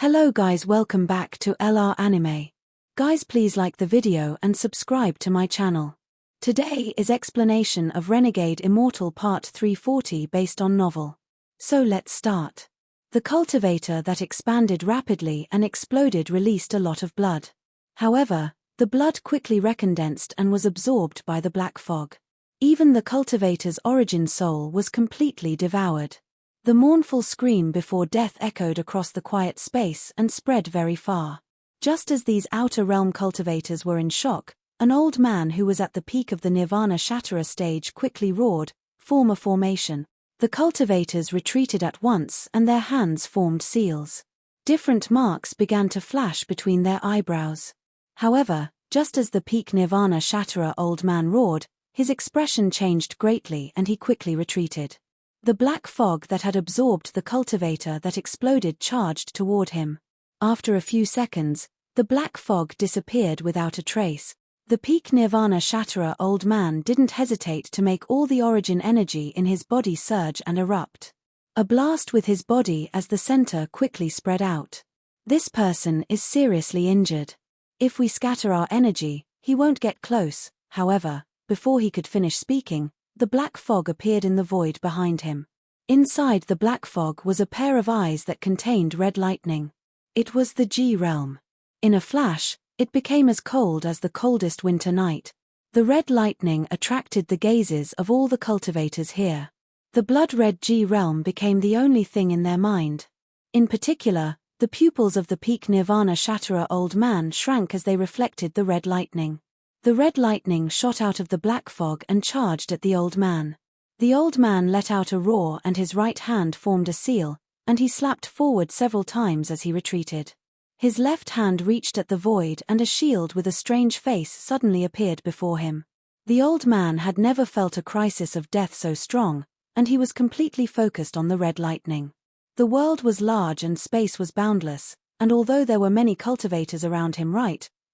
Hello guys, welcome back to LR Anime. Guys, please like the video and subscribe to my channel. Today is explanation of Renegade Immortal Part 340 based on novel. So let's start. The cultivator that expanded rapidly and exploded released a lot of blood. However, the blood quickly recondensed and was absorbed by the black fog. Even the cultivator's origin soul was completely devoured. The mournful scream before death echoed across the quiet space and spread very far. Just as these outer realm cultivators were in shock, an old man who was at the peak of the Nirvana Shatterer stage quickly roared, "Form a formation." The cultivators retreated at once and their hands formed seals. Different marks began to flash between their eyebrows. However, just as the peak Nirvana Shatterer old man roared, his expression changed greatly and he quickly retreated. The black fog that had absorbed the cultivator that exploded charged toward him. After a few seconds, the black fog disappeared without a trace. The peak Nirvana Shatterer old man didn't hesitate to make all the origin energy in his body surge and erupt. A blast with his body as the center quickly spread out. This person is seriously injured. If we scatter our energy, he won't get close. However, before he could finish speaking, the black fog appeared in the void behind him. Inside the black fog was a pair of eyes that contained red lightning. It was the G realm. In a flash, it became as cold as the coldest winter night. The red lightning attracted the gazes of all the cultivators here. The blood-red G realm became the only thing in their mind. In particular, the pupils of the peak Nirvana Shatterer old man shrank as they reflected the red lightning. The red lightning shot out of the black fog and charged at the old man. The old man let out a roar and his right hand formed a seal, and he slapped forward several times as he retreated. His left hand reached at the void and a shield with a strange face suddenly appeared before him. The old man had never felt a crisis of death so strong, and he was completely focused on the red lightning. The world was large and space was boundless, and although there were many cultivators around him,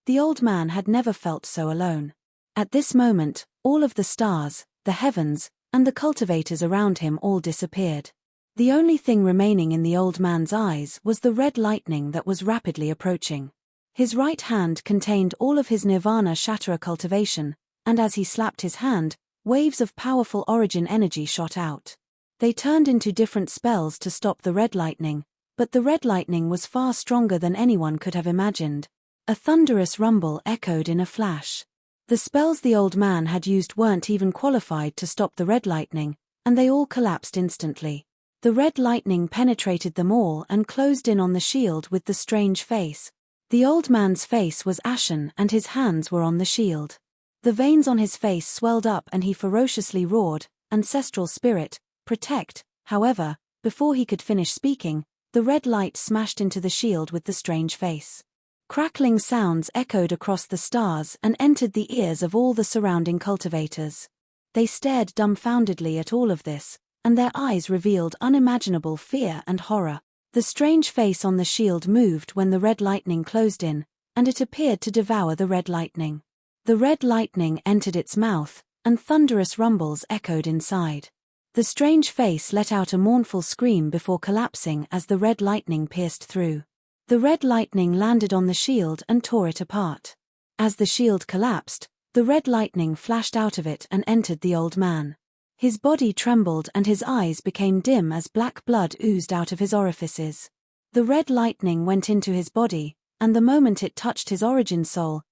the old man had never felt so alone. At this moment, all of the stars, the heavens, and the cultivators around him all disappeared. The only thing remaining in the old man's eyes was the red lightning that was rapidly approaching. His right hand contained all of his Nirvana Shatterer cultivation, and as he slapped his hand, waves of powerful origin energy shot out. They turned into different spells to stop the red lightning, but the red lightning was far stronger than anyone could have imagined. A thunderous rumble echoed in a flash. The spells the old man had used weren't even qualified to stop the red lightning, and they all collapsed instantly. The red lightning penetrated them all and closed in on the shield with the strange face. The old man's face was ashen and his hands were on the shield. The veins on his face swelled up and he ferociously roared, "Ancestral spirit, protect." However, before he could finish speaking, the red light smashed into the shield with the strange face. Crackling sounds echoed across the stars and entered the ears of all the surrounding cultivators. They stared dumbfoundedly at all of this, and their eyes revealed unimaginable fear and horror. The strange face on the shield moved when the red lightning closed in, and it appeared to devour the red lightning. The red lightning entered its mouth, and thunderous rumbles echoed inside. The strange face let out a mournful scream before collapsing as the red lightning pierced through. The red lightning landed on the shield and tore it apart. As the shield collapsed, the red lightning flashed out of it and entered the old man. His body trembled and his eyes became dim as black blood oozed out of his orifices. The red lightning went into his body, and the moment it touched his origin soul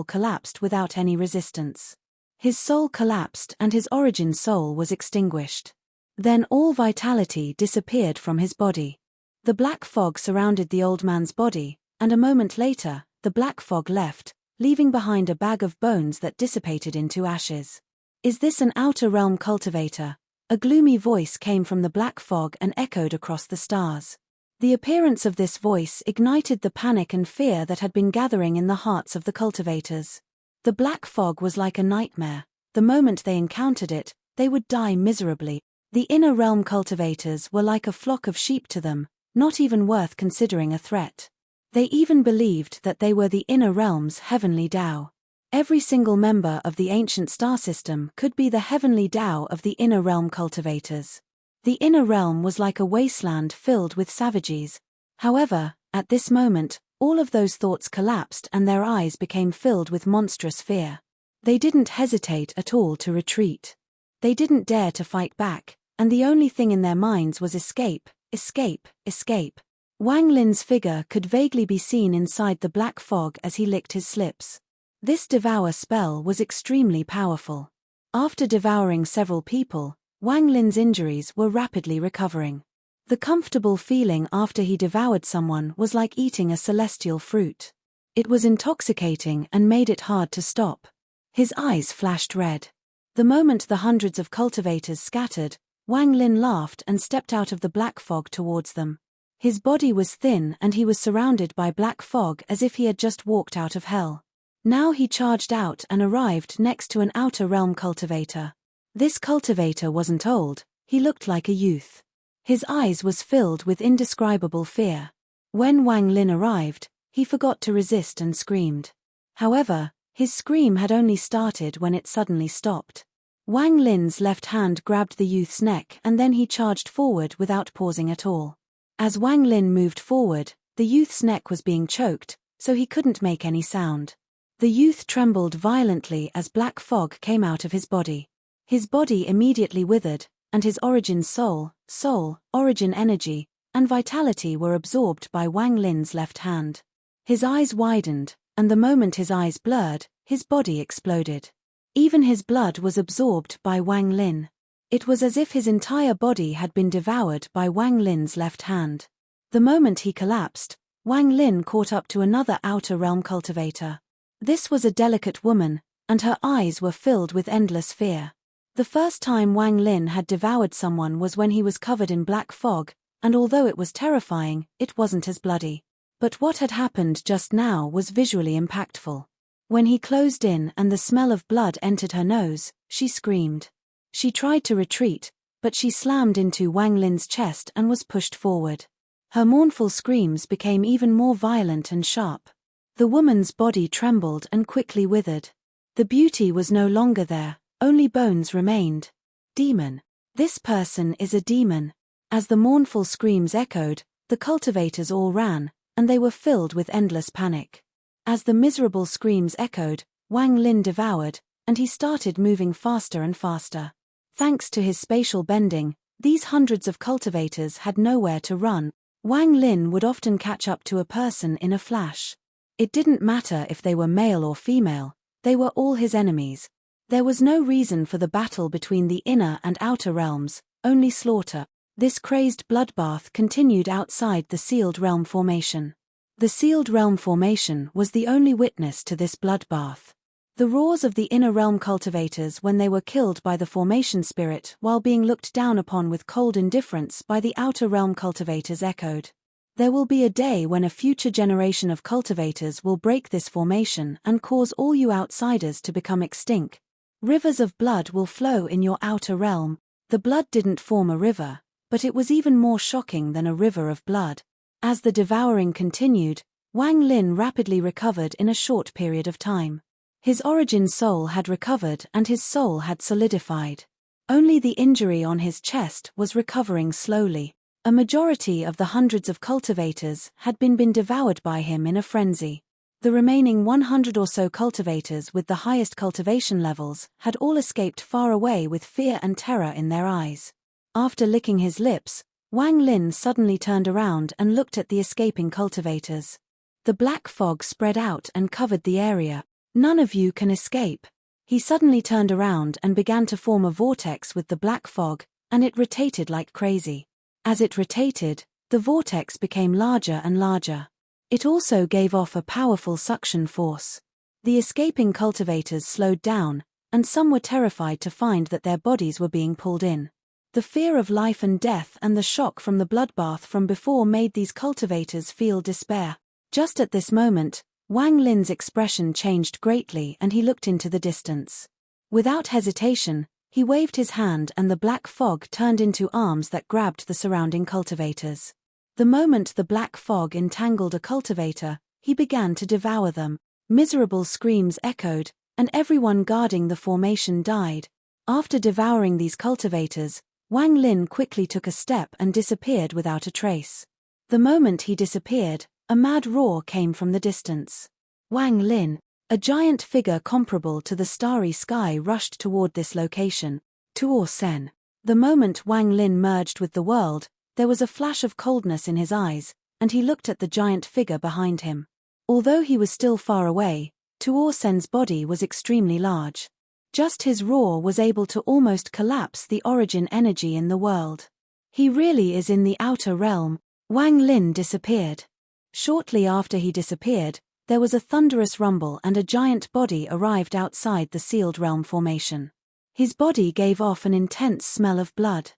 collapsed without any resistance. His soul collapsed and his origin soul was extinguished. Then all vitality disappeared from his body. The black fog surrounded the old man's body, and a moment later, the black fog left, leaving behind a bag of bones that dissipated into ashes. "Is this an outer realm cultivator?" A gloomy voice came from the black fog and echoed across the stars. The appearance of this voice ignited the panic and fear that had been gathering in the hearts of the cultivators. The black fog was like a nightmare. The moment they encountered it, they would die miserably. The inner realm cultivators were like a flock of sheep to them, not even worth considering a threat. They even believed that they were the inner realm's heavenly Tao. Every single member of the ancient star system could be the heavenly Tao of the inner realm cultivators. The inner realm was like a wasteland filled with savages. However, at this moment, all of those thoughts collapsed and their eyes became filled with monstrous fear. They didn't hesitate at all to retreat. They didn't dare to fight back, and the only thing in their minds was escape, escape, escape. Wang Lin's figure could vaguely be seen inside the black fog as he licked his lips. This devour spell was extremely powerful. After devouring several people, Wang Lin's injuries were rapidly recovering. The comfortable feeling after he devoured someone was like eating a celestial fruit. It was intoxicating and made it hard to stop. His eyes flashed red. The moment the hundreds of cultivators scattered, Wang Lin laughed and stepped out of the black fog towards them. His body was thin and he was surrounded by black fog as if he had just walked out of hell. Now he charged out and arrived next to an outer realm cultivator. This cultivator wasn't old, he looked like a youth. His eyes was filled with indescribable fear. When Wang Lin arrived, he forgot to resist and screamed. However, his scream had only started when it suddenly stopped. Wang Lin's left hand grabbed the youth's neck and then he charged forward without pausing at all. As Wang Lin moved forward, the youth's neck was being choked, so he couldn't make any sound. The youth trembled violently as black fog came out of his body. His body immediately withered, and his origin soul, origin energy, and vitality were absorbed by Wang Lin's left hand. His eyes widened, and the moment his eyes blurred, his body exploded. Even his blood was absorbed by Wang Lin. It was as if his entire body had been devoured by Wang Lin's left hand. The moment he collapsed, Wang Lin caught up to another outer realm cultivator. This was a delicate woman, and her eyes were filled with endless fear. The first time Wang Lin had devoured someone was when he was covered in black fog, and although it was terrifying, it wasn't as bloody. But what had happened just now was visually impactful. When he closed in and the smell of blood entered her nose, she screamed. She tried to retreat, but she slammed into Wang Lin's chest and was pushed forward. Her mournful screams became even more violent and sharp. The woman's body trembled and quickly withered. The beauty was no longer there, only bones remained. Demon. This person is a demon. As the mournful screams echoed, the cultivators all ran, and they were filled with endless panic. As the miserable screams echoed, Wang Lin devoured, and he started moving faster and faster. Thanks to his spatial bending, these hundreds of cultivators had nowhere to run. Wang Lin would often catch up to a person in a flash. It didn't matter if they were male or female, they were all his enemies. There was no reason for the battle between the inner and outer realms, only slaughter. This crazed bloodbath continued outside the sealed realm formation. The sealed realm formation was the only witness to this bloodbath. The roars of the inner realm cultivators when they were killed by the formation spirit while being looked down upon with cold indifference by the outer realm cultivators echoed. There will be a day when a future generation of cultivators will break this formation and cause all you outsiders to become extinct. Rivers of blood will flow in your outer realm. The blood didn't form a river, but it was even more shocking than a river of blood. As the devouring continued, Wang Lin rapidly recovered in a short period of time. His origin soul had recovered and his soul had solidified. Only the injury on his chest was recovering slowly. A majority of the hundreds of cultivators had been devoured by him in a frenzy. The remaining 100 or so cultivators with the highest cultivation levels had all escaped far away with fear and terror in their eyes. After licking his lips, Wang Lin suddenly turned around and looked at the escaping cultivators. The black fog spread out and covered the area. None of you can escape. He suddenly turned around and began to form a vortex with the black fog, and it rotated like crazy. As it rotated, the vortex became larger and larger. It also gave off a powerful suction force. The escaping cultivators slowed down, and some were terrified to find that their bodies were being pulled in. The fear of life and death and the shock from the bloodbath from before made these cultivators feel despair. Just at this moment, Wang Lin's expression changed greatly and he looked into the distance. Without hesitation, he waved his hand and the black fog turned into arms that grabbed the surrounding cultivators. The moment the black fog entangled a cultivator, he began to devour them. Miserable screams echoed, and everyone guarding the formation died. After devouring these cultivators, Wang Lin quickly took a step and disappeared without a trace. The moment he disappeared, a mad roar came from the distance. Wang Lin, a giant figure comparable to the starry sky, rushed toward this location. Tuo Sen. The moment Wang Lin merged with the world, there was a flash of coldness in his eyes, and he looked at the giant figure behind him. Although he was still far away, Tuo Sen's body was extremely large. Just his roar was able to almost collapse the origin energy in the world. He really is in the outer realm. Wang Lin disappeared. Shortly after he disappeared, there was a thunderous rumble and a giant body arrived outside the sealed realm formation. His body gave off an intense smell of blood.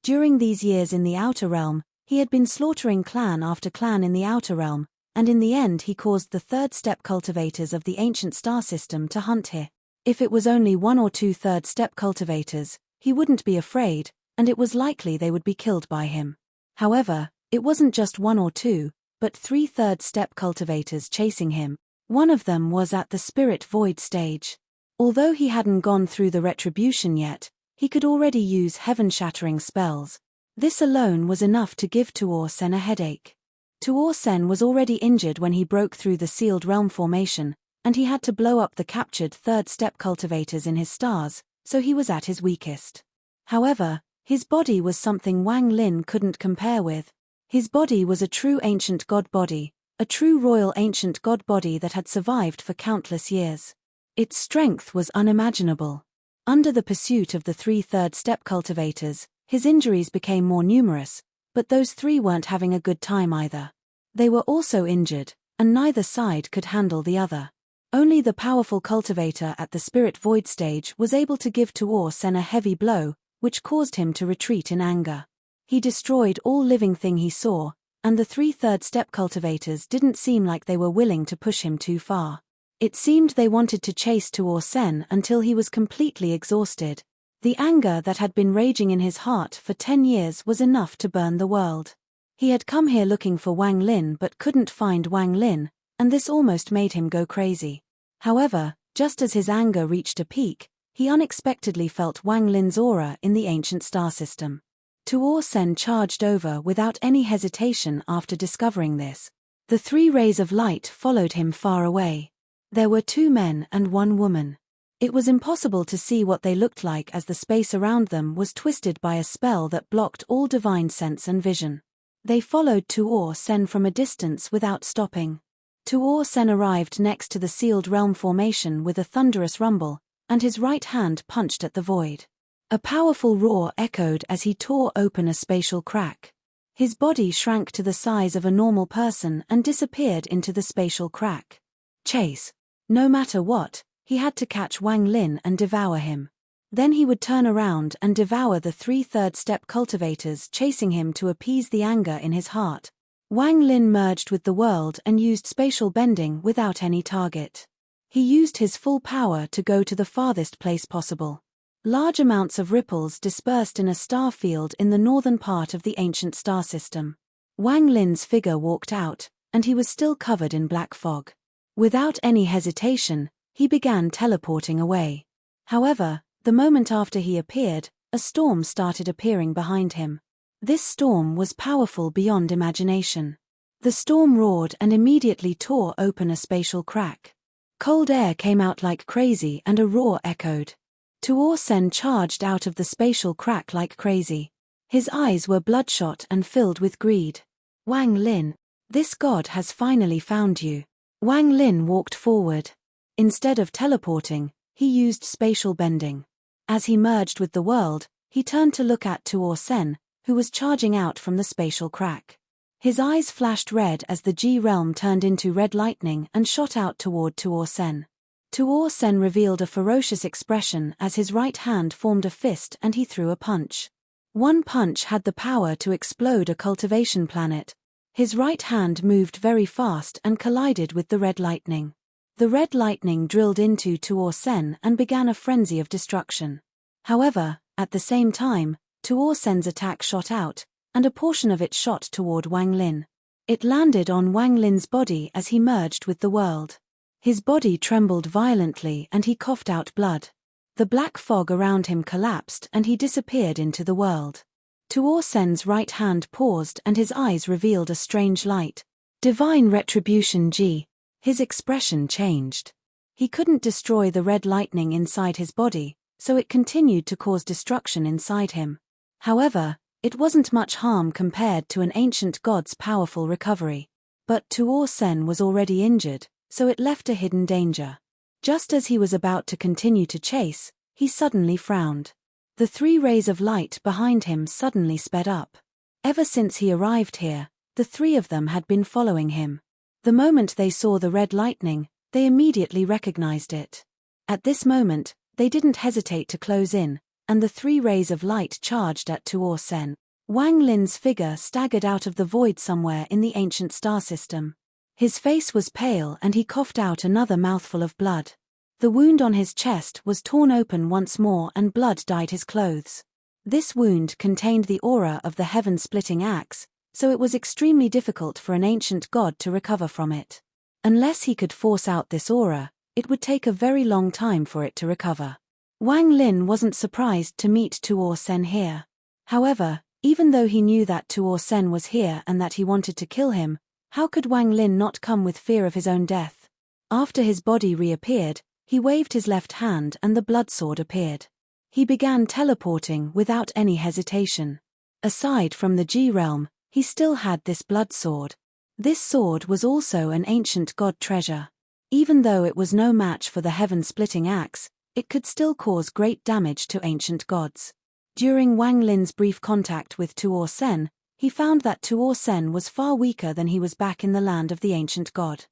During these years in the outer realm, he had been slaughtering clan after clan in the outer realm, and in the end he caused the third-step cultivators of the ancient star system to hunt him. If it was only 1 or 2 third-step cultivators, he wouldn't be afraid, and it was likely they would be killed by him. However, it wasn't just 1 or 2, but 3 third-step cultivators chasing him. One of them was at the spirit void stage. Although he hadn't gone through the retribution yet, he could already use heaven-shattering spells. This alone was enough to give Tuo Sen a headache. Tuo Sen was already injured when he broke through the sealed realm formation, and he had to blow up the captured third-step cultivators in his stars, so he was at his weakest. However, his body was something Wang Lin couldn't compare with. His body was a true ancient god body, a true royal ancient god body that had survived for countless years. Its strength was unimaginable. Under the pursuit of the 3 third-step cultivators, his injuries became more numerous, but those 3 weren't having a good time either. They were also injured, and neither side could handle the other. Only the powerful cultivator at the spirit void stage was able to give Tuo Sen a heavy blow, which caused him to retreat in anger. He destroyed all living thing he saw, and the 3 third-step cultivators didn't seem like they were willing to push him too far. It seemed they wanted to chase Tuo Sen until he was completely exhausted. The anger that had been raging in his heart for 10 years was enough to burn the world. He had come here looking for Wang Lin but couldn't find Wang Lin, and this almost made him go crazy. However, just as his anger reached a peak, he unexpectedly felt Wang Lin's aura in the ancient star system. Tuo Sen charged over without any hesitation after discovering this. The 3 rays of light followed him far away. There were 2 men and 1 woman. It was impossible to see what they looked like as the space around them was twisted by a spell that blocked all divine sense and vision. They followed Tuo Sen from a distance without stopping. Tuo Sen arrived next to the sealed realm formation with a thunderous rumble, and his right hand punched at the void. A powerful roar echoed as he tore open a spatial crack. His body shrank to the size of a normal person and disappeared into the spatial crack. Chase. No matter what, he had to catch Wang Lin and devour him. Then he would turn around and devour the 3 third-step cultivators chasing him to appease the anger in his heart. Wang Lin merged with the world and used spatial bending without any target. He used his full power to go to the farthest place possible. Large amounts of ripples dispersed in a star field in the northern part of the ancient star system. Wang Lin's figure walked out, and he was still covered in black fog. Without any hesitation, he began teleporting away. However, the moment after he appeared, a storm started appearing behind him. This storm was powerful beyond imagination. The storm roared and immediately tore open a spatial crack. Cold air came out like crazy and a roar echoed. Tuo Sen charged out of the spatial crack like crazy. His eyes were bloodshot and filled with greed. Wang Lin, this god has finally found you. Wang Lin walked forward. Instead of teleporting, he used spatial bending. As he merged with the world, he turned to look at Tuo Sen, who was charging out from the spatial crack. His eyes flashed red as the G realm turned into red lightning and shot out toward Tuo Sen. Tuo Sen revealed a ferocious expression as his right hand formed a fist and he threw a punch. One punch had the power to explode a cultivation planet. His right hand moved very fast and collided with the red lightning. The red lightning drilled into Tuo Sen and began a frenzy of destruction. However, at the same time, Tuo Sen's attack shot out, and a portion of it shot toward Wang Lin. It landed on Wang Lin's body as he merged with the world. His body trembled violently and he coughed out blood. The black fog around him collapsed and he disappeared into the world. Tuor Sen's right hand paused and his eyes revealed a strange light. Divine Retribution G. His expression changed. He couldn't destroy the red lightning inside his body, so it continued to cause destruction inside him. However, it wasn't much harm compared to an ancient god's powerful recovery. But Tuor Sen was already injured, so it left a hidden danger. Just as he was about to continue to chase, he suddenly frowned. The 3 rays of light behind him suddenly sped up. Ever since he arrived here, the 3 of them had been following him. The moment they saw the red lightning, they immediately recognized it. At this moment, they didn't hesitate to close in, and the 3 rays of light charged at Tuor Sen. Wang Lin's figure staggered out of the void somewhere in the ancient star system. His face was pale and he coughed out another mouthful of blood. The wound on his chest was torn open once more and blood dyed his clothes. This wound contained the aura of the heaven-splitting axe, so it was extremely difficult for an ancient god to recover from it. Unless he could force out this aura, it would take a very long time for it to recover. Wang Lin wasn't surprised to meet Tuor Sen here. However, even though he knew that Tuor Sen was here and that he wanted to kill him, how could Wang Lin not come with fear of his own death? After his body reappeared, he waved his left hand and the blood sword appeared. He began teleporting without any hesitation. Aside from the G realm, he still had this blood sword. This sword was also an ancient god treasure. Even though it was no match for the heaven-splitting axe, it could still cause great damage to ancient gods. During Wang Lin's brief contact with Tuor Sen, he found that Tuor Sen was far weaker than he was back in the land of the ancient god.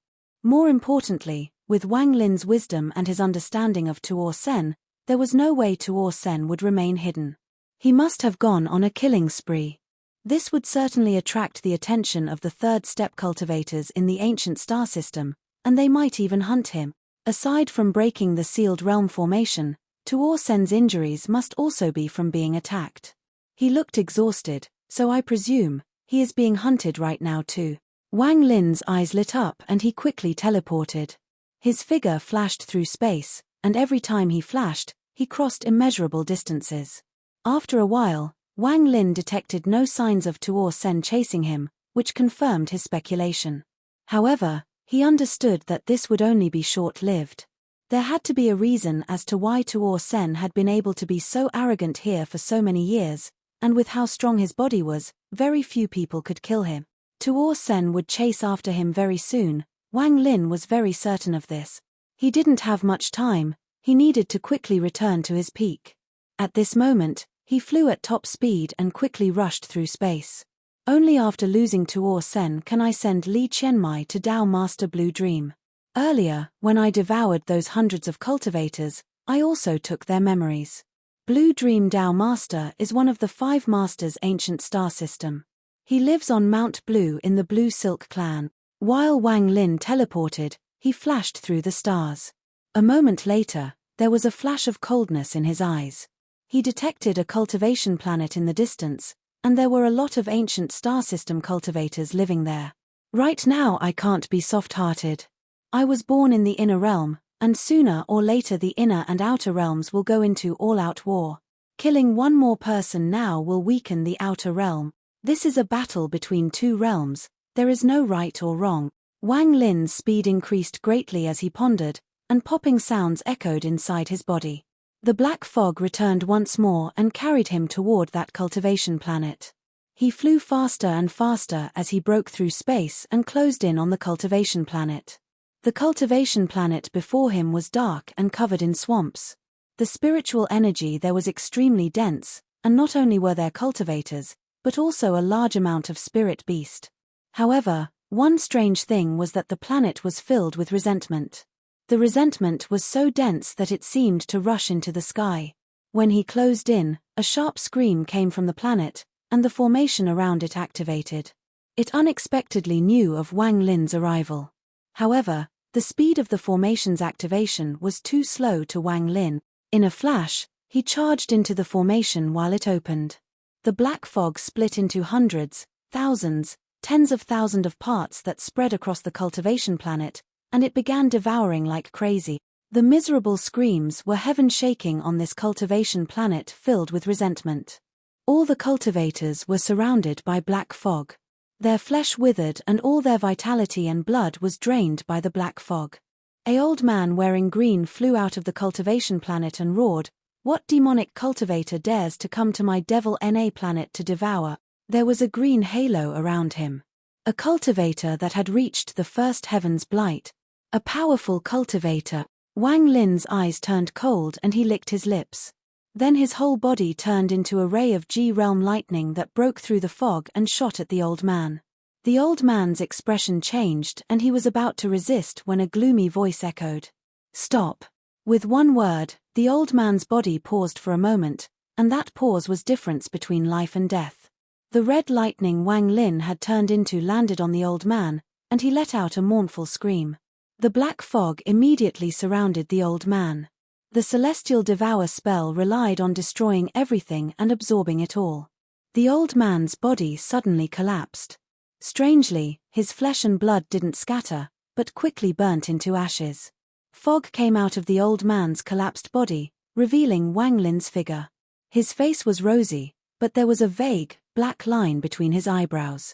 More importantly, with Wang Lin's wisdom and his understanding of Tuor Sen, there was no way Tuor Sen would remain hidden. He must have gone on a killing spree. This would certainly attract the attention of the third-step cultivators in the ancient star system, and they might even hunt him. Aside from breaking the sealed realm formation, Tuor Sen's injuries must also be from being attacked. He looked exhausted, so I presume he is being hunted right now too. Wang Lin's eyes lit up and he quickly teleported. His figure flashed through space, and every time he flashed, he crossed immeasurable distances. After a while, Wang Lin detected no signs of Tuor Sen chasing him, which confirmed his speculation. However, he understood that this would only be short-lived. There had to be a reason as to why Tuor Sen had been able to be so arrogant here for so many years, and with how strong his body was, very few people could kill him. Tuor Sen would chase after him very soon. Wang Lin was very certain of this. He didn't have much time, he needed to quickly return to his peak. At this moment, he flew at top speed and quickly rushed through space. Only after losing Tuor Sen can I send Li Qianmai to Tao Master Blue Dream. Earlier, when I devoured those hundreds of cultivators, I also took their memories. Blue Dream Tao Master is one of the 5 masters' ancient star system. He lives on Mount Blue in the Blue Silk clan. While Wang Lin teleported, he flashed through the stars. A moment later, there was a flash of coldness in his eyes. He detected a cultivation planet in the distance, and there were a lot of ancient star system cultivators living there. Right now I can't be soft-hearted. I was born in the inner realm, and sooner or later the inner and outer realms will go into all-out war. Killing one more person now will weaken the outer realm. This is a battle between 2 realms, there is no right or wrong. Wang Lin's speed increased greatly as he pondered, and popping sounds echoed inside his body. The black fog returned once more and carried him toward that cultivation planet. He flew faster and faster as he broke through space and closed in on the cultivation planet. The cultivation planet before him was dark and covered in swamps. The spiritual energy there was extremely dense, and not only were there cultivators, but also a large amount of spirit beast. However, one strange thing was that the planet was filled with resentment. The resentment was so dense that it seemed to rush into the sky. When he closed in, a sharp scream came from the planet, and the formation around it activated. It unexpectedly knew of Wang Lin's arrival. However, the speed of the formation's activation was too slow to Wang Lin. In a flash, he charged into the formation while it opened. The black fog split into hundreds, thousands, tens of thousands of parts that spread across the cultivation planet, and it began devouring like crazy. The miserable screams were heaven-shaking on this cultivation planet filled with resentment. All the cultivators were surrounded by black fog. Their flesh withered and all their vitality and blood was drained by the black fog. An old man wearing green flew out of the cultivation planet and roared, "What demonic cultivator dares to come to my devil NA planet to devour?" There was a green halo around him. A cultivator that had reached the first heaven's blight. A powerful cultivator. Wang Lin's eyes turned cold and he licked his lips. Then his whole body turned into a ray of G-realm lightning that broke through the fog and shot at the old man. The old man's expression changed and he was about to resist when a gloomy voice echoed, "Stop." With one word, the old man's body paused for a moment, and that pause was difference between life and death. The red lightning Wang Lin had turned into landed on the old man, and he let out a mournful scream. The black fog immediately surrounded the old man. The celestial devour spell relied on destroying everything and absorbing it all. The old man's body suddenly collapsed. Strangely, his flesh and blood didn't scatter, but quickly burnt into ashes. Fog came out of the old man's collapsed body, revealing Wang Lin's figure. His face was rosy, but there was a vague, black line between his eyebrows.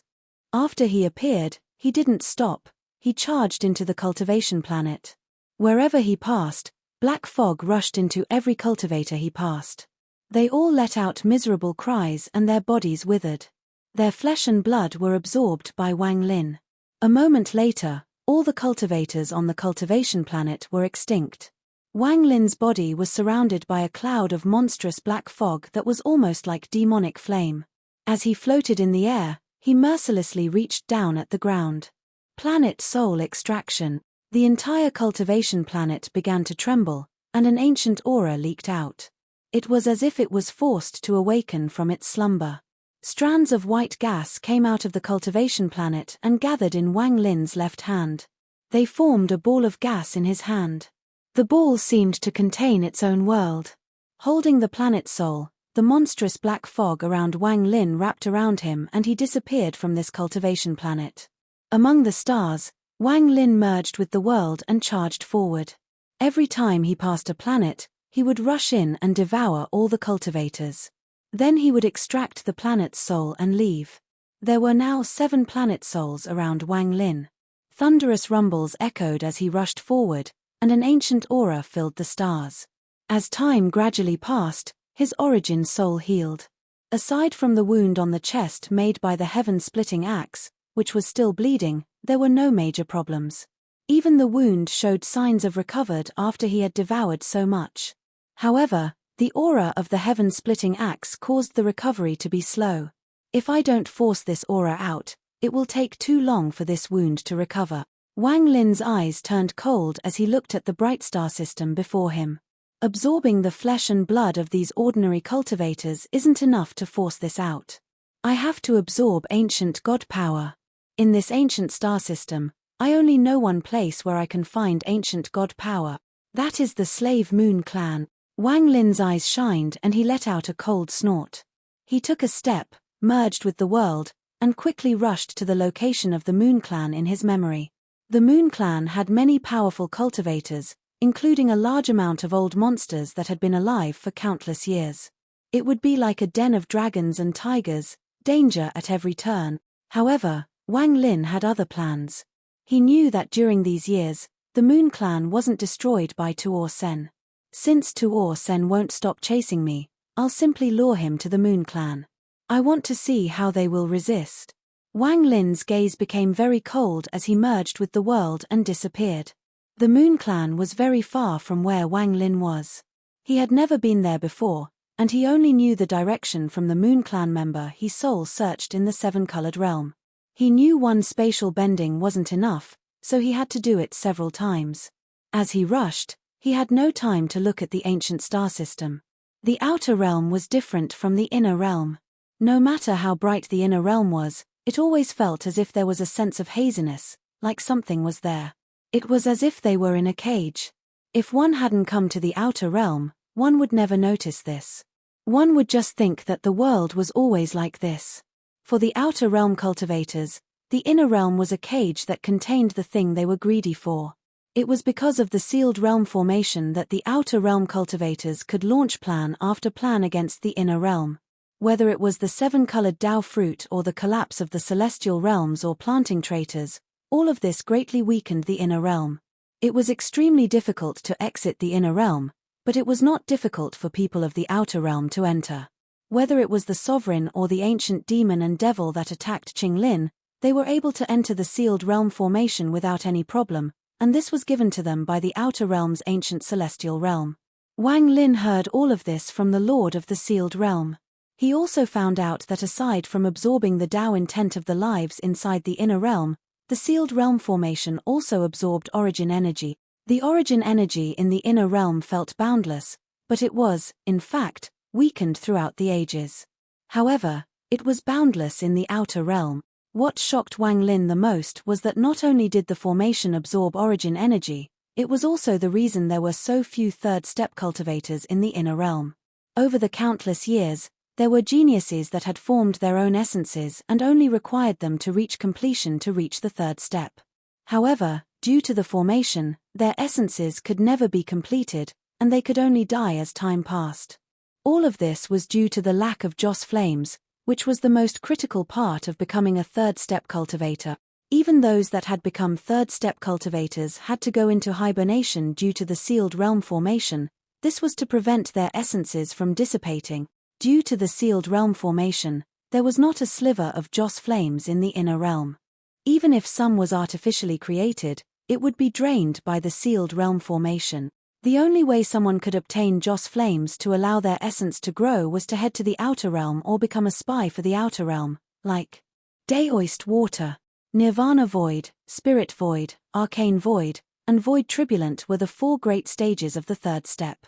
After he appeared, he didn't stop, he charged into the cultivation planet. Wherever he passed, black fog rushed into every cultivator he passed. They all let out miserable cries and their bodies withered. Their flesh and blood were absorbed by Wang Lin. A moment later, all the cultivators on the cultivation planet were extinct. Wang Lin's body was surrounded by a cloud of monstrous black fog that was almost like demonic flame. As he floated in the air, he mercilessly reached down at the ground. Planet soul extraction. The entire cultivation planet began to tremble, and an ancient aura leaked out. It was as if it was forced to awaken from its slumber. Strands of white gas came out of the cultivation planet and gathered in Wang Lin's left hand. They formed a ball of gas in his hand. The ball seemed to contain its own world. Holding the planet soul, the monstrous black fog around Wang Lin wrapped around him and he disappeared from this cultivation planet. Among the stars, Wang Lin merged with the world and charged forward. Every time he passed a planet, he would rush in and devour all the cultivators. Then he would extract the planet's soul and leave. There were now 7 planet souls around Wang Lin. Thunderous rumbles echoed as he rushed forward, and an ancient aura filled the stars. As time gradually passed, his origin soul healed. Aside from the wound on the chest made by the heaven-splitting axe, which was still bleeding, there were no major problems. Even the wound showed signs of recovered after he had devoured so much. However, the aura of the heaven-splitting axe caused the recovery to be slow. If I don't force this aura out, it will take too long for this wound to recover. Wang Lin's eyes turned cold as he looked at the bright star system before him. Absorbing the flesh and blood of these ordinary cultivators isn't enough to force this out. I have to absorb ancient god power. In this ancient star system, I only know one place where I can find ancient god power. That is the Slave Moon clan. Wang Lin's eyes shined and he let out a cold snort. He took a step, merged with the world, and quickly rushed to the location of the Moon clan in his memory. The Moon clan had many powerful cultivators, including a large amount of old monsters that had been alive for countless years. It would be like a den of dragons and tigers, danger at every turn. However, Wang Lin had other plans. He knew that during these years, the Moon clan wasn't destroyed by Tuor Sen. Since Tuor Sen won't stop chasing me, I'll simply lure him to the Moon clan. I want to see how they will resist. Wang Lin's gaze became very cold as he merged with the world and disappeared. The Moon clan was very far from where Wang Lin was. He had never been there before, and he only knew the direction from the Moon clan member he soul searched in the 7-colored realm. He knew one spatial bending wasn't enough, so he had to do it several times. As he rushed, he had no time to look at the ancient star system. The outer realm was different from the inner realm. No matter how bright the inner realm was, it always felt as if there was a sense of haziness, like something was there. It was as if they were in a cage. If one hadn't come to the outer realm, one would never notice this. One would just think that the world was always like this. For the outer realm cultivators, the inner realm was a cage that contained the thing they were greedy for. It was because of the sealed realm formation that the outer realm cultivators could launch plan after plan against the inner realm. Whether it was the seven-colored Tao fruit or the collapse of the celestial realms or planting traitors, all of this greatly weakened the inner realm. It was extremely difficult to exit the inner realm, but it was not difficult for people of the outer realm to enter. Whether it was the sovereign or the ancient demon and devil that attacked Qinglin, they were able to enter the sealed realm formation without any problem, and this was given to them by the outer realm's ancient celestial realm. Wang Lin heard all of this from the Lord of the Sealed Realm. He also found out that aside from absorbing the Tao intent of the lives inside the inner realm, the sealed realm formation also absorbed origin energy. The origin energy in the inner realm felt boundless, but it was, in fact, weakened throughout the ages. However, it was boundless in the outer realm. What shocked Wang Lin the most was that not only did the formation absorb origin energy, it was also the reason there were so few third-step cultivators in the inner realm. Over the countless years, there were geniuses that had formed their own essences and only required them to reach completion to reach the third step. However, due to the formation, their essences could never be completed, and they could only die as time passed. All of this was due to the lack of Joss flames, which was the most critical part of becoming a third-step cultivator. Even those that had become third-step cultivators had to go into hibernation due to the sealed realm formation. This was to prevent their essences from dissipating. Due to the sealed realm formation, there was not a sliver of Joss flames in the inner realm. Even if some was artificially created, it would be drained by the sealed realm formation. The only way someone could obtain Joss flames to allow their essence to grow was to head to the outer realm or become a spy for the outer realm, like Daoist water. Nirvana void, spirit void, arcane void, and void turbulent were the four great stages of the third step.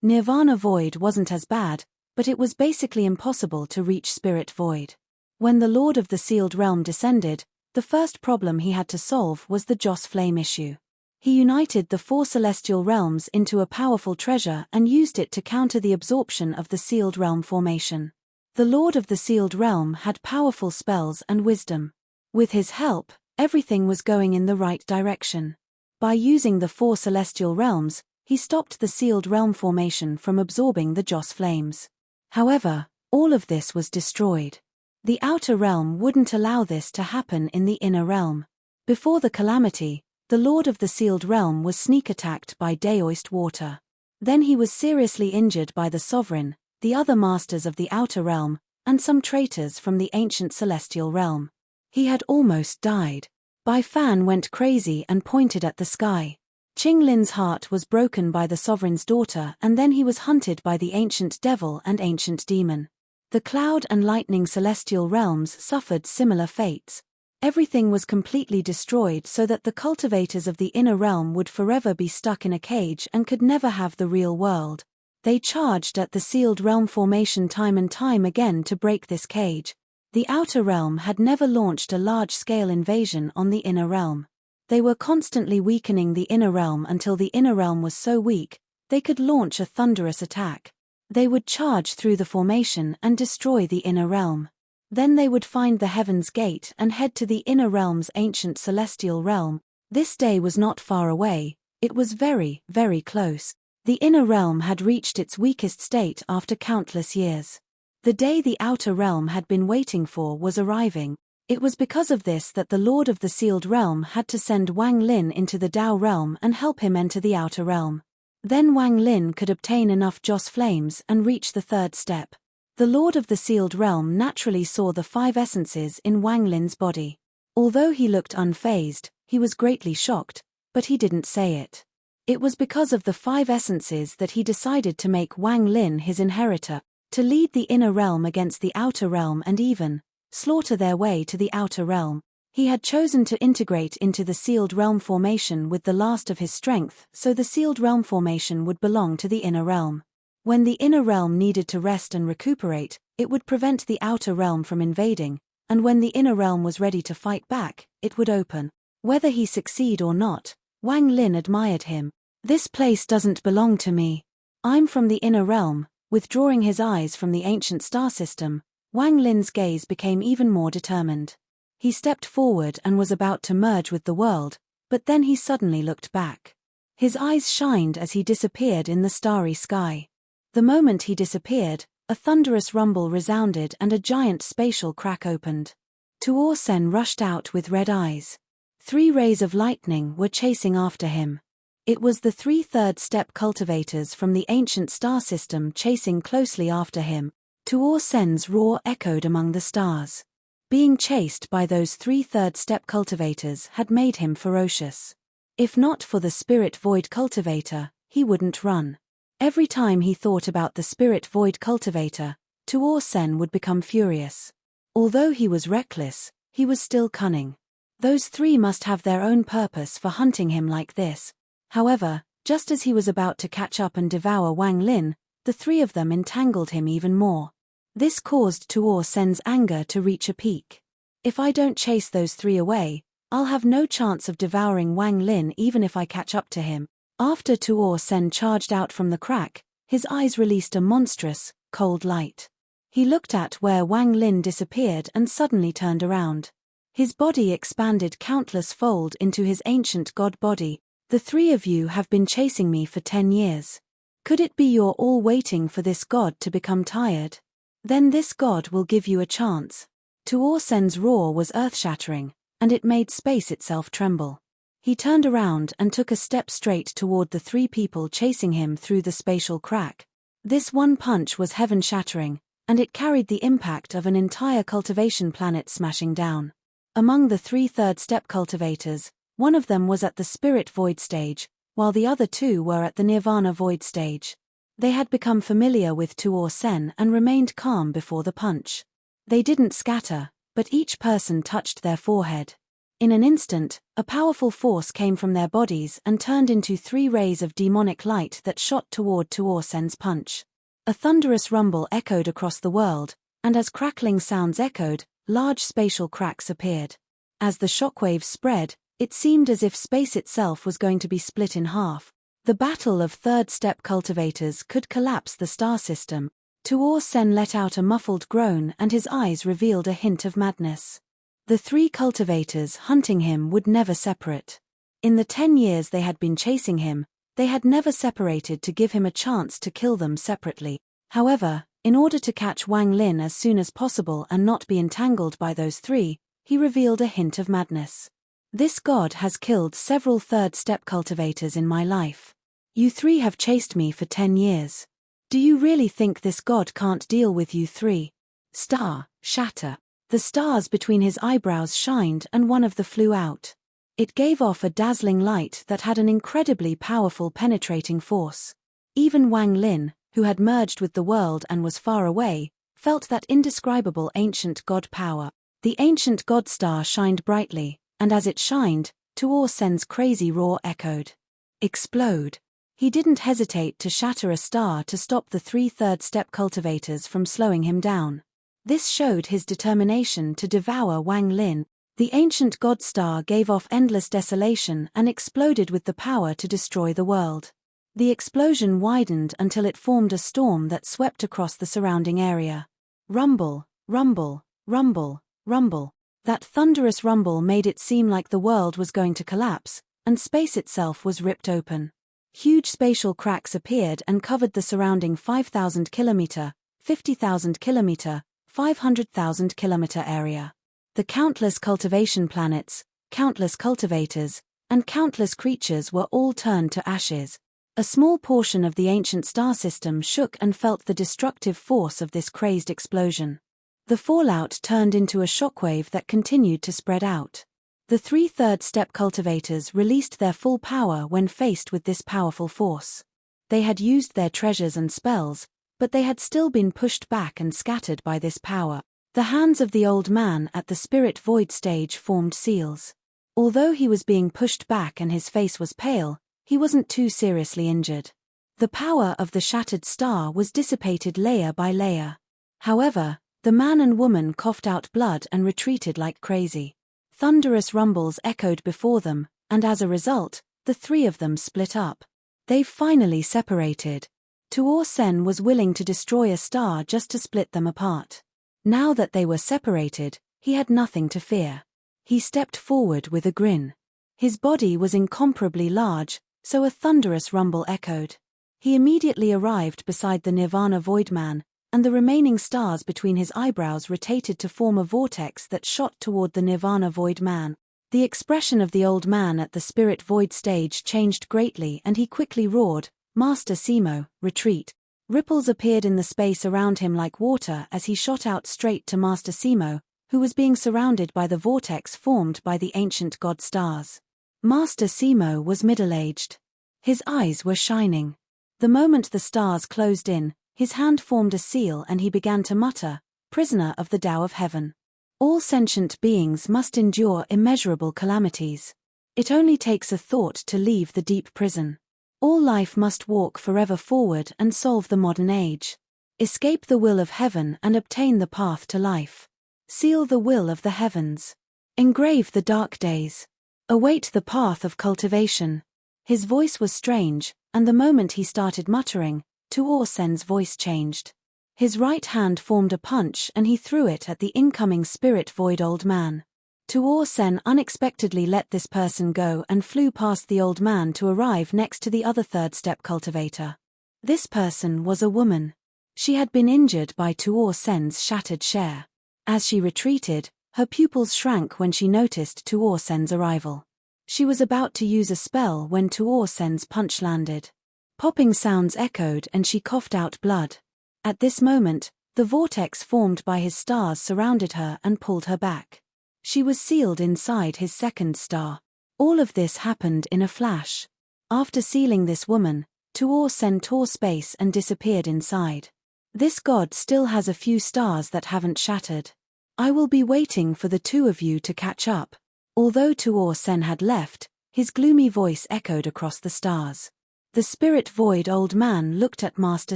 Nirvana void wasn't as bad, but it was basically impossible to reach spirit void. When the Lord of the Sealed Realm descended, the first problem he had to solve was the Joss flame issue. He united the four celestial realms into a powerful treasure and used it to counter the absorption of the sealed realm formation. The Lord of the Sealed Realm had powerful spells and wisdom. With his help, everything was going in the right direction. By using the four celestial realms, he stopped the sealed realm formation from absorbing the Joss flames. However, all of this was destroyed. The outer realm wouldn't allow this to happen in the inner realm. Before the calamity, the Lord of the Sealed Realm was sneak attacked by Daoist water. Then he was seriously injured by the Sovereign, the other masters of the outer realm, and some traitors from the ancient celestial realm. He had almost died. Bai Fan went crazy and pointed at the sky. Qinglin's heart was broken by the Sovereign's daughter, and then he was hunted by the ancient devil and ancient demon. The cloud and lightning celestial realms suffered similar fates. Everything was completely destroyed so that the cultivators of the inner realm would forever be stuck in a cage and could never have the real world. They charged at the sealed realm formation time and time again to break this cage. The outer realm had never launched a large-scale invasion on the inner realm. They were constantly weakening the inner realm until the inner realm was so weak, they could launch a thunderous attack. They would charge through the formation and destroy the inner realm. Then they would find the Heaven's Gate and head to the inner realm's ancient celestial realm. This day was not far away, it was very, very close. The inner realm had reached its weakest state after countless years. The day the outer realm had been waiting for was arriving. It was because of this that the Lord of the Sealed Realm had to send Wang Lin into the Tao realm and help him enter the outer realm. Then Wang Lin could obtain enough Joss flames and reach the third step. The Lord of the Sealed Realm naturally saw the five essences in Wang Lin's body. Although he looked unfazed, he was greatly shocked, but he didn't say it. It was because of the five essences that he decided to make Wang Lin his inheritor, to lead the inner realm against the outer realm and even slaughter their way to the outer realm. He had chosen to integrate into the sealed realm formation with the last of his strength, so the sealed realm formation would belong to the inner realm. When the inner realm needed to rest and recuperate, it would prevent the outer realm from invading, and when the inner realm was ready to fight back, it would open. Whether he succeed or not, Wang Lin admired him. "This place doesn't belong to me. I'm from the inner realm." Withdrawing his eyes from the ancient star system, Wang Lin's gaze became even more determined. He stepped forward and was about to merge with the world, but then he suddenly looked back. His eyes shined as he disappeared in the starry sky. The moment he disappeared, A thunderous rumble resounded and a giant spatial crack opened. Tuor Sen rushed out with red eyes. 3 rays of lightning were chasing after him. It was the 3 third-step cultivators from the ancient star system chasing closely after him. Tuor Sen's roar echoed among the stars. Being chased by those 3 third-step cultivators had made him ferocious. If not for the spirit void cultivator, he wouldn't run. Every time he thought about the spirit void cultivator, Tuor Sen would become furious. Although he was reckless, he was still cunning. Those 3 must have their own purpose for hunting him like this. However, just as he was about to catch up and devour Wang Lin, the 3 of them entangled him even more. This caused Tuor Sen's anger to reach a peak. If I don't chase those 3 away, I'll have no chance of devouring Wang Lin even if I catch up to him. After Tuor Sen charged out from the crack, his eyes released a monstrous, cold light. He looked at where Wang Lin disappeared and suddenly turned around. His body expanded countless fold into his ancient god body. The 3 of you have been chasing me for 10 years. Could it be you're all waiting for this god to become tired? Then this god will give you a chance. Tuor Sen's roar was earth-shattering, and it made space itself tremble. He turned around and took a step straight toward the 3 people chasing him through the spatial crack. This one punch was heaven-shattering, and it carried the impact of an entire cultivation planet smashing down. Among the 3 third-step cultivators, one of them was at the spirit void stage, while the other 2 were at the nirvana void stage. They had become familiar with Tuor Sen and remained calm before the punch. They didn't scatter, but each person touched their forehead. In an instant, a powerful force came from their bodies and turned into 3 rays of demonic light that shot toward Tuor Sen's punch. A thunderous rumble echoed across the world, and as crackling sounds echoed, large spatial cracks appeared. As the shockwaves spread, it seemed as if space itself was going to be split in half. The battle of third-step cultivators could collapse the star system. Tuor Sen let out a muffled groan and his eyes revealed a hint of madness. The 3 cultivators hunting him would never separate. In the 10 years they had been chasing him, they had never separated to give him a chance to kill them separately. However, in order to catch Wang Lin as soon as possible and not be entangled by those 3, he revealed a hint of madness. This god has killed several third-step cultivators in my life. You 3 have chased me for 10 years. Do you really think this god can't deal with you 3? Star, shatter. The stars between his eyebrows shined and one of them flew out. It gave off a dazzling light that had an incredibly powerful penetrating force. Even Wang Lin, who had merged with the world and was far away, felt that indescribable ancient god power. The ancient god star shined brightly, and as it shined, Tuor Sen's crazy roar echoed. Explode. He didn't hesitate to shatter a star to stop the 3 third-step cultivators from slowing him down. This showed his determination to devour Wang Lin. The ancient god star gave off endless desolation and exploded with the power to destroy the world. The explosion widened until it formed a storm that swept across the surrounding area. Rumble, rumble, rumble, rumble. That thunderous rumble made it seem like the world was going to collapse, and space itself was ripped open. Huge spatial cracks appeared and covered the surrounding 5,000 kilometer, 50,000 kilometer, 500,000 kilometer area. The countless cultivation planets, countless cultivators, and countless creatures were all turned to ashes. A small portion of the ancient star system shook and felt the destructive force of this crazed explosion. The fallout turned into a shockwave that continued to spread out. The 3 third-step cultivators released their full power when faced with this powerful force. They had used their treasures and spells, but they had still been pushed back and scattered by this power. The hands of the old man at the spirit void stage formed seals. Although he was being pushed back and his face was pale, he wasn't too seriously injured. The power of the shattered star was dissipated layer by layer. However, the man and woman coughed out blood and retreated like crazy. Thunderous rumbles echoed before them, and as a result, the 3 of them split up. They finally separated. Tuor Sen was willing to destroy a star just to split them apart. Now that they were separated, he had nothing to fear. He stepped forward with a grin. His body was incomparably large, so a thunderous rumble echoed. He immediately arrived beside the Nirvana Void Man, and the remaining stars between his eyebrows rotated to form a vortex that shot toward the Nirvana Void Man. The expression of the old man at the Spirit Void stage changed greatly, and he quickly roared, "Master Simo, retreat." Ripples appeared in the space around him like water as he shot out straight to Master Simo, who was being surrounded by the vortex formed by the ancient god stars. Master Simo was middle-aged. His eyes were shining. The moment the stars closed in, his hand formed a seal and he began to mutter, "Prisoner of the Tao of Heaven. All sentient beings must endure immeasurable calamities. It only takes a thought to leave the deep prison. All life must walk forever forward and solve the modern age. Escape the will of heaven and obtain the path to life. Seal the will of the heavens. Engrave the dark days. Await the path of cultivation." His voice was strange, and the moment he started muttering, Tuor Sen's voice changed. His right hand formed a punch and he threw it at the incoming Spirit Void old man. Tuor Sen unexpectedly let this person go and flew past the old man to arrive next to the other third-step cultivator. This person was a woman. She had been injured by Tuor Sen's shattered share. As she retreated, her pupils shrank when she noticed Tuor Sen's arrival. She was about to use a spell when Tuor Sen's punch landed. Popping sounds echoed and she coughed out blood. At this moment, the vortex formed by his stars surrounded her and pulled her back. She was sealed inside his second star. All of this happened in a flash. After sealing this woman, Tuor Sen tore space and disappeared inside. This god still has a few stars that haven't shattered. I will be waiting for the two of you to catch up. Although Tuor Sen had left, his gloomy voice echoed across the stars. The Spirit Void old man looked at Master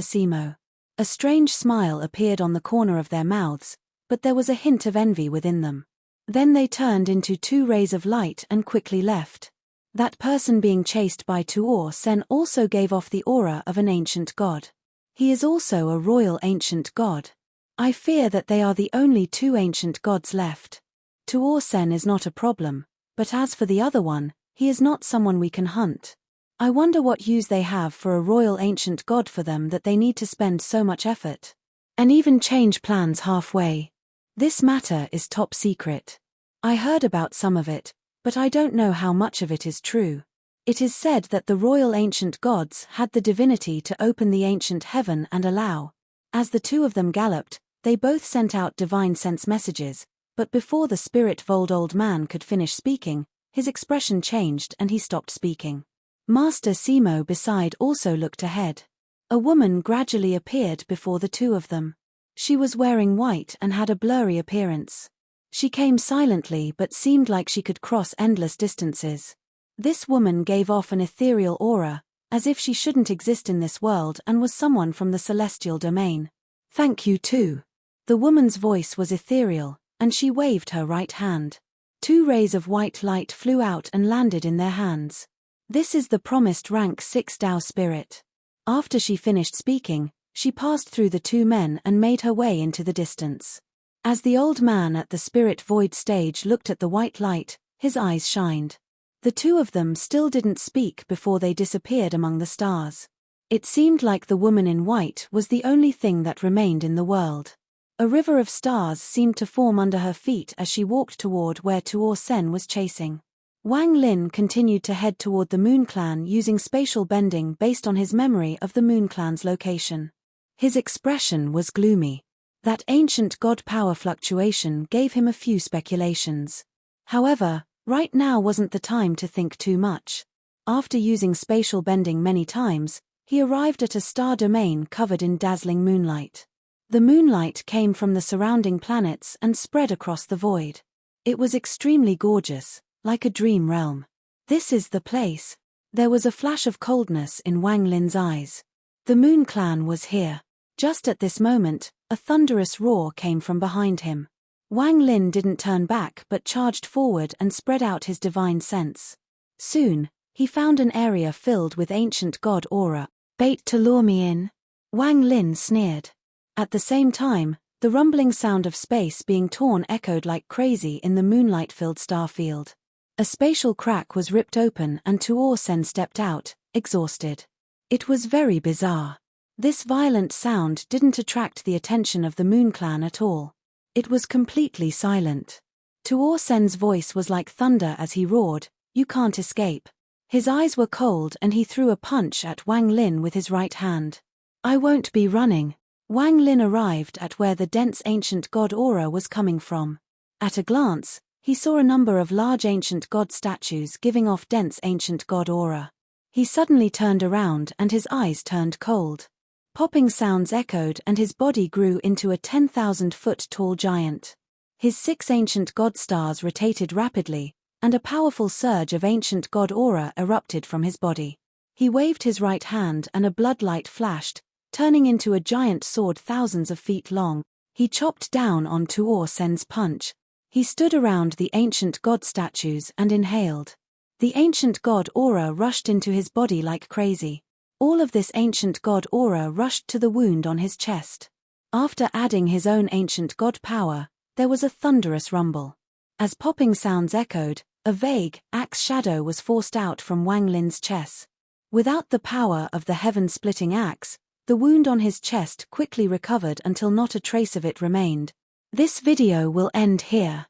Simo. A strange smile appeared on the corner of their mouths, but there was a hint of envy within them. Then they turned into two rays of light and quickly left. That person being chased by Tuor Sen also gave off the aura of an ancient god. He is also a royal ancient god. I fear that they are the only two ancient gods left. Tuor Sen is not a problem, but as for the other one, he is not someone we can hunt. I wonder what use they have for a royal ancient god for them that they need to spend so much effort. And even change plans halfway. This matter is top secret. I heard about some of it, but I don't know how much of it is true. It is said that the royal ancient gods had the divinity to open the ancient heaven and allow. As the two of them galloped, they both sent out divine sense messages, but before the Spirit Void old man could finish speaking, his expression changed and he stopped speaking. Master Simo beside also looked ahead. A woman gradually appeared before the two of them. She was wearing white and had a blurry appearance. She came silently but seemed like she could cross endless distances. This woman gave off an ethereal aura, as if she shouldn't exist in this world and was someone from the celestial domain. "Thank you too." The woman's voice was ethereal, and she waved her right hand. Two rays of white light flew out and landed in their hands. "This is the promised rank 6 Tao spirit." After she finished speaking, she passed through the two men and made her way into the distance. As the old man at the Spirit Void stage looked at the white light, his eyes shined. The two of them still didn't speak before they disappeared among the stars. It seemed like the woman in white was the only thing that remained in the world. A river of stars seemed to form under her feet as she walked toward where Tuor Sen was chasing. Wang Lin continued to head toward the Moon Clan using spatial bending based on his memory of the Moon Clan's location. His expression was gloomy. That ancient god power fluctuation gave him a few speculations. However, right now wasn't the time to think too much. After using spatial bending many times, he arrived at a star domain covered in dazzling moonlight. The moonlight came from the surrounding planets and spread across the void. It was extremely gorgeous, like a dream realm. "This is the place." There was a flash of coldness in Wang Lin's eyes. The Moon Clan was here. Just at this moment, a thunderous roar came from behind him. Wang Lin didn't turn back but charged forward and spread out his divine sense. Soon, he found an area filled with ancient god aura. "Bait to lure me in?" Wang Lin sneered. At the same time, the rumbling sound of space being torn echoed like crazy in the moonlight-filled starfield. A spatial crack was ripped open and Tuor Sen stepped out, exhausted. It was very bizarre. This violent sound didn't attract the attention of the Moon Clan at all. It was completely silent. Tuor Sen's voice was like thunder as he roared, "You can't escape." His eyes were cold and he threw a punch at Wang Lin with his right hand. "I won't be running." Wang Lin arrived at where the dense ancient god aura was coming from. At a glance, he saw a number of large ancient god statues giving off dense ancient god aura. He suddenly turned around and his eyes turned cold. Popping sounds echoed and his body grew into a 10,000-foot tall giant. His 6 ancient god stars rotated rapidly, and a powerful surge of ancient god aura erupted from his body. He waved his right hand and a bloodlight flashed, turning into a giant sword thousands of feet long. He chopped down on Tuor Sen's punch. He stood around the ancient god statues and inhaled. The ancient god aura rushed into his body like crazy. All of this ancient god aura rushed to the wound on his chest. After adding his own ancient god power, there was a thunderous rumble. As popping sounds echoed, a vague, axe shadow was forced out from Wang Lin's chest. Without the power of the heaven-splitting axe, the wound on his chest quickly recovered until not a trace of it remained. This video will end here.